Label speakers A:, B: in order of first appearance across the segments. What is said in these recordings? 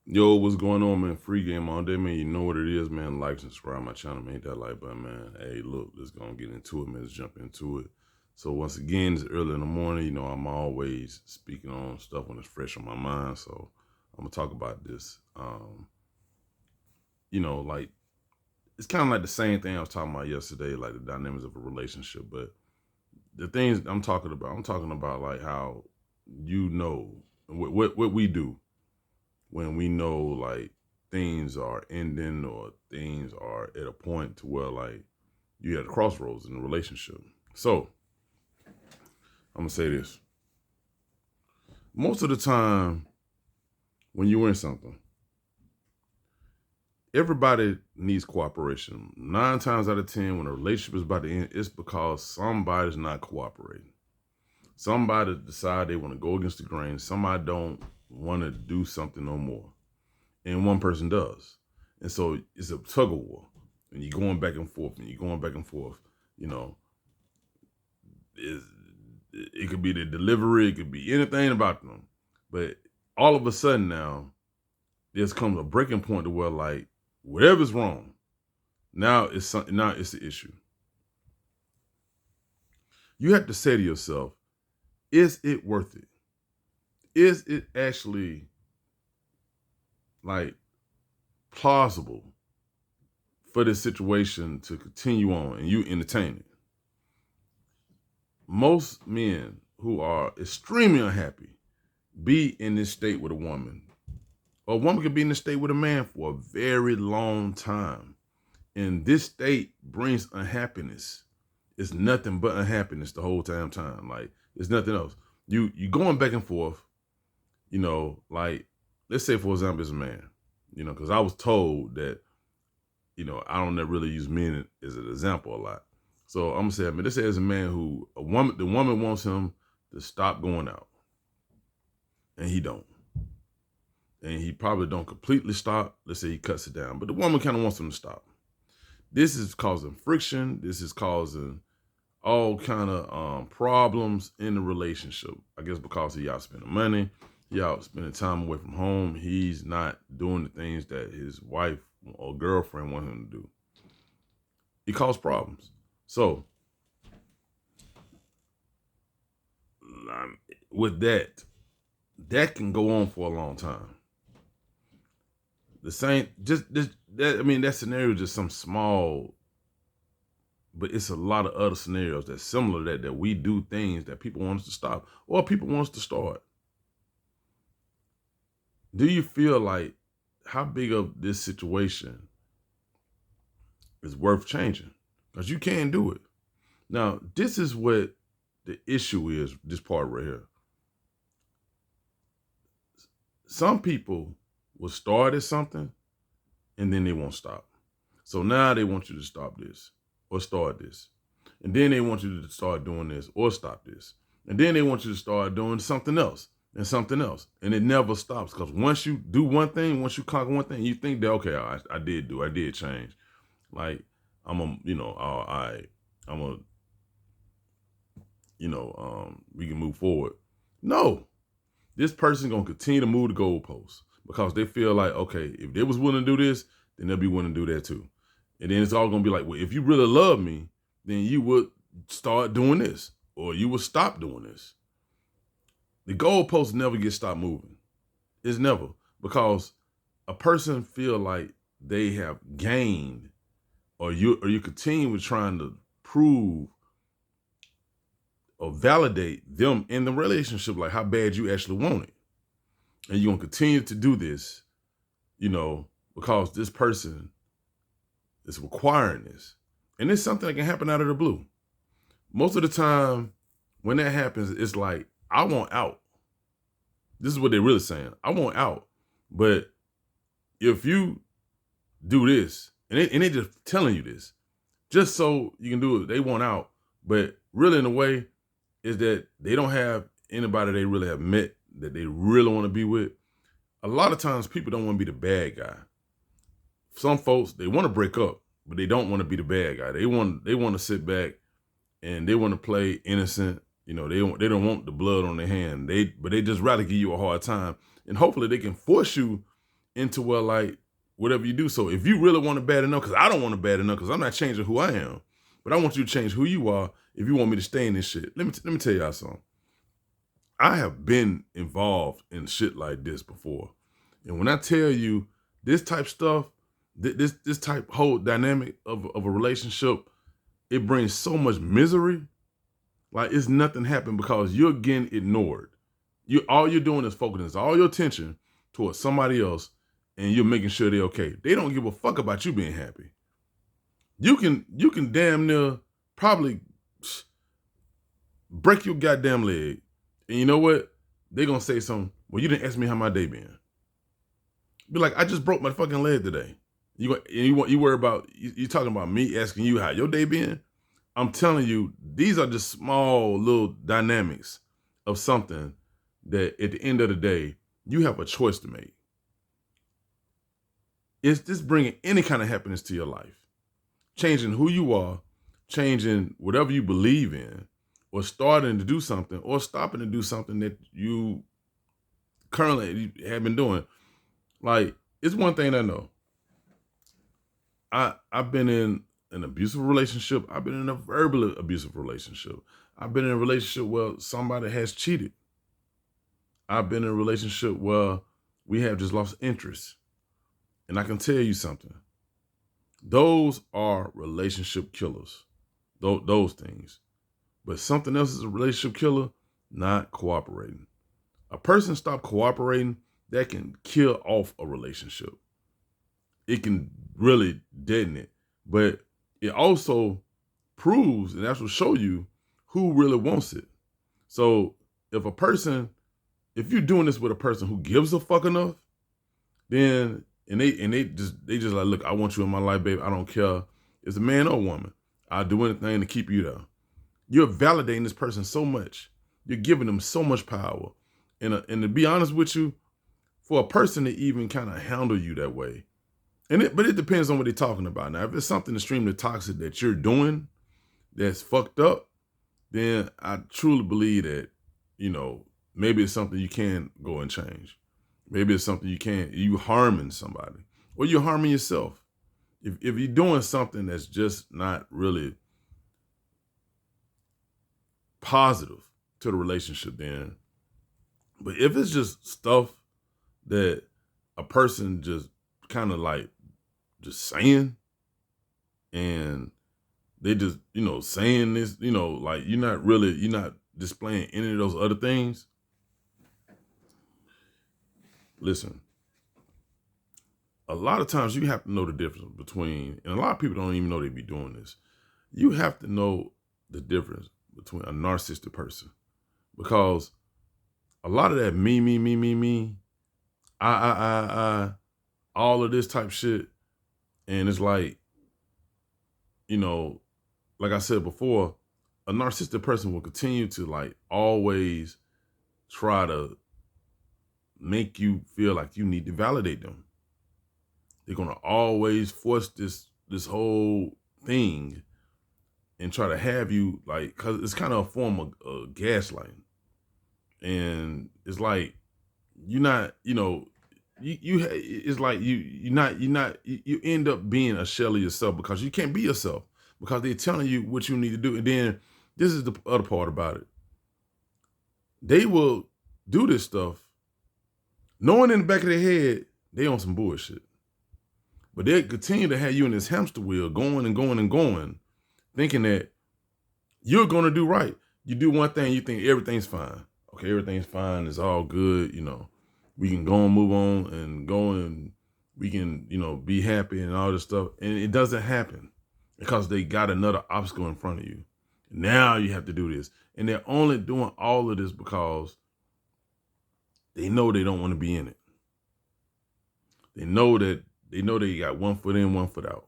A: Yo, what's going on, man? Free game all day, man. You know what it is, man. Like, subscribe my channel, man. Hit that like button, man. Hey, look, let's go and get into it, man. Let's jump into it. So once again, it's early in the morning. You know, I'm always speaking on stuff when it's fresh on my mind. So I'm gonna talk about this. Like it's kind of like the same thing I was talking about yesterday, like the dynamics of a relationship. But the things I'm talking about like how what we do when we know like things are ending or things are at a point to where like you at a crossroads in a relationship. So I'm gonna say this. Most of the time when you're in something, everybody needs cooperation. 9 times out of 10, when a relationship is about to end, it's because somebody's not cooperating. Somebody decide they want to go against the grain. Somebody don't want to do something no more. And one person does. And so it's a tug of war. And you're going back and forth and you're going back and forth. You know, it could be the delivery, it could be anything about them. But all of a sudden now, there's comes a breaking point to where like whatever's wrong, now it's the issue. You have to say to yourself, is it worth it? Is it actually like plausible for this situation to continue on and you entertain it? Most men who are extremely unhappy be in this state with a woman. Or a woman could be in this state with a man for a very long time. And this state brings unhappiness. It's nothing but unhappiness the whole time. Like it's nothing else. You going back and forth, like let's say for example, as a man, because I was told that, I don't really use men as an example a lot. So I'm gonna say, let's say as a man the woman wants him to stop going out, and he don't, and he probably don't completely stop. Let's say he cuts it down, but the woman kind of wants him to stop. This is causing friction. This is causing all kind of problems in the relationship. I guess because he out spending money, he out spending time away from home. He's not doing the things that his wife or girlfriend want him to do. It causes problems. So with that can go on for a long time. The same, just this, that. I mean, that scenario is just some small, but it's a lot of other scenarios that's similar that we do things that people want us to stop or people want us to start. Do you feel like how big of this situation is worth changing? Because you can do it. Now, this is what the issue is, this part right here. Some people will start at something and then they won't stop. So now they want you to stop this or start this. And then they want you to start doing this or stop this. And then they want you to start doing something else and something else. And it never stops because once you do one thing, once you conquer one thing, you think that, okay, I did change. Like, all right, I'm a, we can move forward. No, this person gonna continue to move the goalposts because they feel like, okay, if they was willing to do this, then they'll be willing to do that too. And then it's all gonna be like, well, if you really love me, then you would start doing this or you would stop doing this. The goalposts never get stopped moving. It's never, because a person feel like they have gained or you continue with trying to prove or validate them in the relationship, like how bad you actually want it. And you're gonna continue to do this, because this person is requiring this. And it's something that can happen out of the blue. Most of the time, when that happens, it's like, I want out. This is what they're really saying. I want out. But if you do this, and they just telling you this, just so you can do it, they want out. But really, in a way, is that they don't have anybody they really have met that they really want to be with. A lot of times people don't want to be the bad guy. Some folks, they want to break up, but they don't want to be the bad guy. They want to sit back and they want to play innocent. They don't want the blood on their hand. But they just rather give you a hard time. And hopefully they can force you into where like whatever you do. So if you really want to bad enough, because I don't want to bad enough, because I'm not changing who I am, but I want you to change who you are if you want me to stay in this shit. Let me tell y'all something. I have been involved in shit like this before. And when I tell you this type stuff, this type whole dynamic of a relationship, it brings so much misery. Like it's nothing happened because you're getting ignored. All you're doing is focusing all your attention towards somebody else, and you're making sure they're okay. They don't give a fuck about you being happy. You can damn near probably break your goddamn leg. And you know what? They're gonna say something. Well, you didn't ask me how my day been. Be like, I just broke my fucking leg today. You worry about you talking about me asking you how your day been? I'm telling you, these are just small little dynamics of something that at the end of the day, you have a choice to make. It's just bringing any kind of happiness to your life. Changing who you are, changing whatever you believe in, or starting to do something, or stopping to do something that you currently have been doing. Like, it's one thing I know. I've been in an abusive relationship. I've been in a verbally abusive relationship. I've been in a relationship where somebody has cheated. I've been in a relationship where we have just lost interest. And I can tell you something. Those are relationship killers. Those things. But something else is a relationship killer, not cooperating. A person stop cooperating, that can kill off a relationship. It can really deaden it. But it also proves, and that will show you who really wants it. So if you're doing this with a person who gives a fuck enough, then they just like, look, I want you in my life, baby. I don't care. It's a man or a woman. I'll do anything to keep you there. You're validating this person so much. You're giving them so much power. And to be honest with you, for a person to even kind of handle you that way, but it depends on what they're talking about. Now, if it's something extremely toxic that you're doing that's fucked up, then I truly believe that, maybe it's something you can go and change. Maybe it's something you harming somebody, or you're harming yourself. If you're doing something that's just not really positive to the relationship, then. But if it's just stuff that a person just kind of like just saying, and they just, saying this, like you're not displaying any of those other things. Listen, a lot of times you have to know the difference between, and a lot of people don't even know they be doing this. You have to know the difference between a narcissistic person, because a lot of that me, I, all of this type shit, and it's like, like I said before, a narcissistic person will continue to like always try to make you feel like you need to validate them. They're gonna always force this whole thing and try to have you like, cause it's kind of a form of gaslighting. And it's like, you're not, it's like you end up being a shell of yourself, because you can't be yourself, because they're telling you what you need to do. And then this is the other part about it. They will do this stuff knowing in the back of their head they on some bullshit. But they continue to have you in this hamster wheel going and going and going, thinking that you're going to do right. You do one thing, you think everything's fine. Okay, everything's fine. It's all good. We can go and move on and go, and we can, be happy and all this stuff. And it doesn't happen because they got another obstacle in front of you. Now you have to do this. And they're only doing all of this because they know they don't want to be in it. They know they got one foot in, one foot out.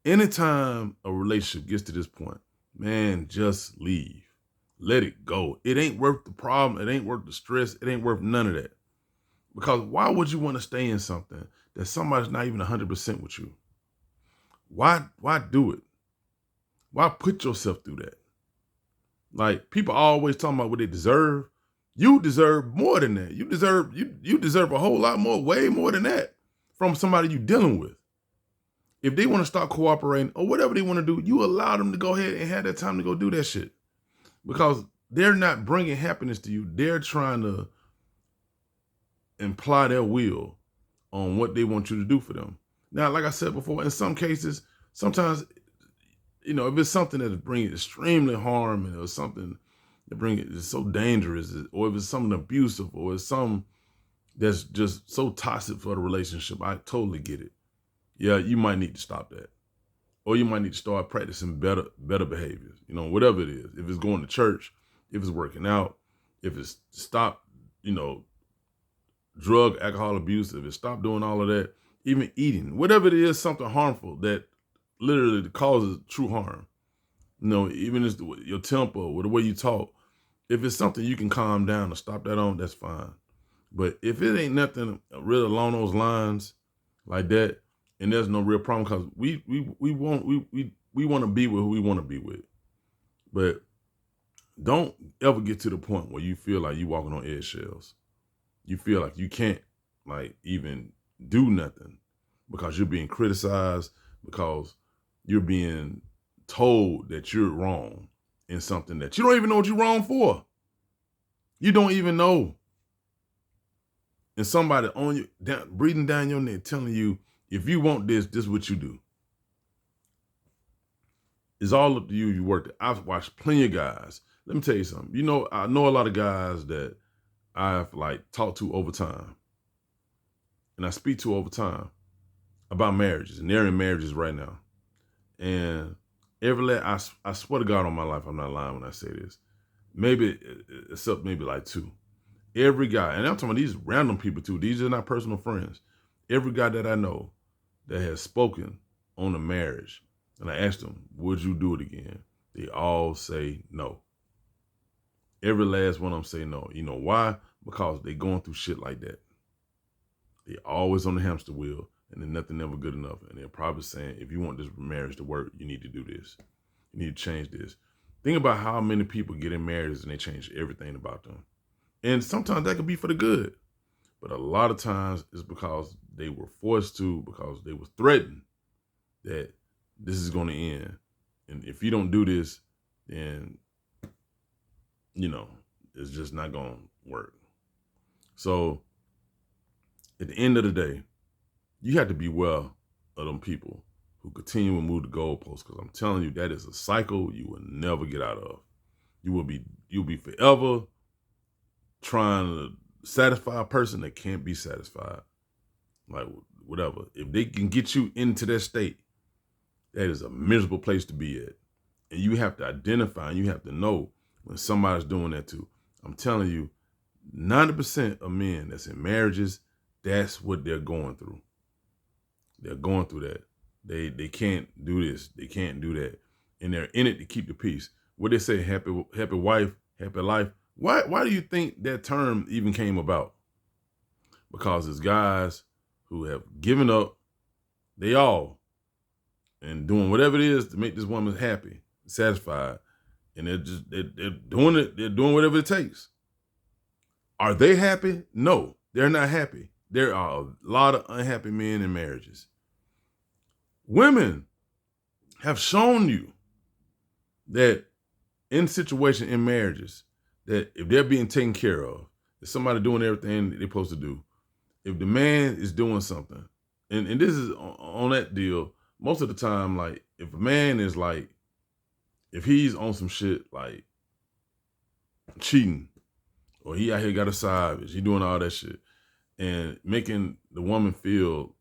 A: Anytime a relationship gets to this point, man, just leave. Let it go. It ain't worth the problem. It ain't worth the stress. It ain't worth none of that. Because why would you want to stay in something that somebody's not even 100% with you? Why do it? Why put yourself through that? Like, people always talking about what they deserve. You deserve more than that. You deserve a whole lot more, way more than that from somebody you're dealing with. If they want to start cooperating or whatever they want to do, you allow them to go ahead and have that time to go do that shit. Because they're not bringing happiness to you. They're trying to imply their will on what they want you to do for them. Now, like I said before, in some cases, sometimes, if it's something that is bringing extremely harm or something that bring it is so dangerous, or if it's something abusive, or it's something that's just so toxic for the relationship, I totally get it. Yeah, you might need to stop that. Or you might need to start practicing better behaviors, whatever it is. If it's going to church, if it's working out, if it's stop, drug, alcohol abuse, if it's stop doing all of that, even eating, whatever it is, something harmful that literally causes true harm. Even if your temper or the way you talk, if it's something you can calm down and stop that on, that's fine. But if it ain't nothing really along those lines like that, and there's no real problem, because we want to be with who we want to be with. But don't ever get to the point where you feel like you're walking on eggshells. You feel like you can't even do nothing because you're being criticized, because you're being told that you're wrong in something that you don't even know what you're wrong for. You don't even know. And somebody on you, breathing down your neck, telling you, if you want this is what you do. It's all up to you. You work it. I've watched plenty of guys. Let me tell you something. I know a lot of guys that I've talked to over time, and I speak to over time about marriages, and they're in marriages right now. And I swear to God on my life, I'm not lying when I say this. Maybe except maybe two. Every guy, and I'm talking about these random people too. These are not personal friends. Every guy that I know that has spoken on a marriage, and I asked them, would you do it again? They all say no. Every last one of them say no. You know why? Because they're going through shit like that. They're always on the hamster wheel, and then nothing ever good enough. And they're probably saying, if you want this marriage to work, you need to do this. You need to change this. Think about how many people get in marriages and they change everything about them. And sometimes that could be for the good. But a lot of times it's because they were forced to, because they were threatened that this is going to end. And if you don't do this, then, it's just not going to work. So at the end of the day, you have to be well of them people who continue to move the goalposts, because I'm telling you, that is a cycle you will never get out of. You'll be forever trying to satisfy a person that can't be satisfied. Whatever. If they can get you into that state, that is a miserable place to be at. And you have to identify, and you have to know when somebody's doing that too. I'm telling you, 90% of men that's in marriages, that's what they're going through. They're going through that. They can't do this. They can't do that. And they're in it to keep the peace. What they say, happy wife, happy life. Why do you think that term even came about? Because it's guys who have given up, and doing whatever it is to make this woman happy, satisfied. And they're doing it. They're doing whatever it takes. Are they happy? No, they're not happy. There are a lot of unhappy men in marriages. Women have shown you that in situations in marriages, that if they're being taken care of, if somebody doing everything they're supposed to do, if the man is doing something, and this is on that deal, most of the time, if a man is if he's on some shit cheating, or he out here got a side bitch, he doing all that shit, and making the woman feel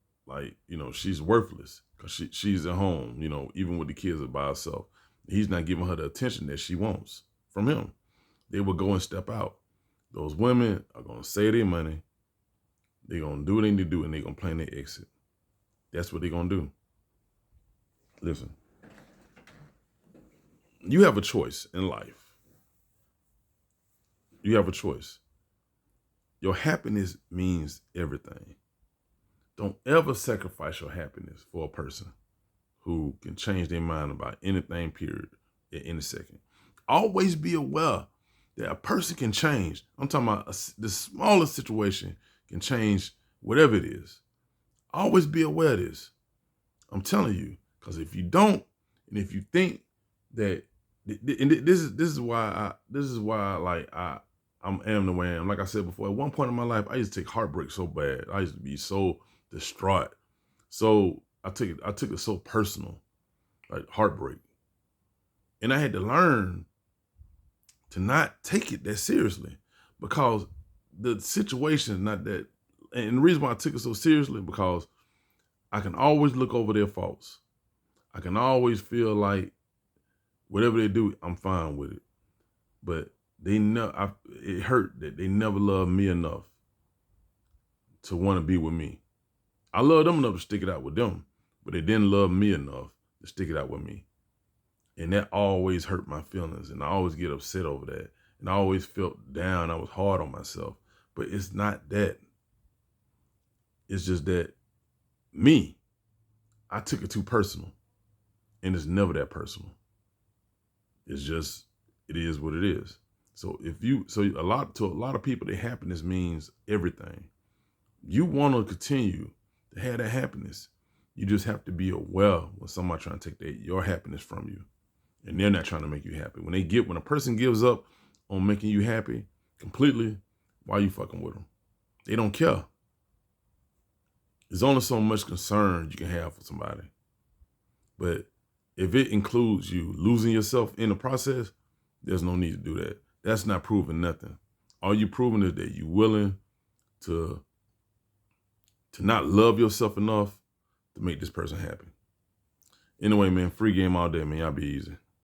A: she's worthless because she's at home, even with the kids by herself. He's not giving her the attention that she wants from him. They will go and step out. Those women are going to save their money. They're going to do what they need to do, and they're going to plan their exit. That's what they're going to do. Listen, you have a choice in life. You have a choice. Your happiness means everything. Don't ever sacrifice your happiness for a person who can change their mind about anything, period, at any second. Always be aware that a person can change. I'm talking about the smallest situation can change whatever it is. Always be aware of this. I'm telling you, because if you don't, and if you think that, and this is why I am the way I am. Like I said before, at one point in my life, I used to take heartbreak so bad. I used to be so distraught. So I took it so personal, like heartbreak. And I had to learn to not take it that seriously, because the situation is not that. And the reason why I took it so seriously, because I can always look over their faults. I can always feel like whatever they do, I'm fine with it. But it hurt that they never loved me enough to want to be with me. I love them enough to stick it out with them, but they didn't love me enough to stick it out with me. And that always hurt my feelings, and I always get upset over that. And I always felt down. I was hard on myself. But it's not that. It's just that I took it too personal. And it's never that personal. It's just, it is what it is. So to a lot of people, their happiness means everything. You want to continue to have that happiness. You just have to be aware when somebody trying to take your happiness from you. And they're not trying to make you happy. When a person gives up on making you happy completely, why are you fucking with them? They don't care. There's only so much concern you can have for somebody. But if it includes you losing yourself in the process, there's no need to do that. That's not proving nothing. All you proving is that you're willing to not love yourself enough to make this person happy. Anyway, man, free game all day, man. Y'all be easy.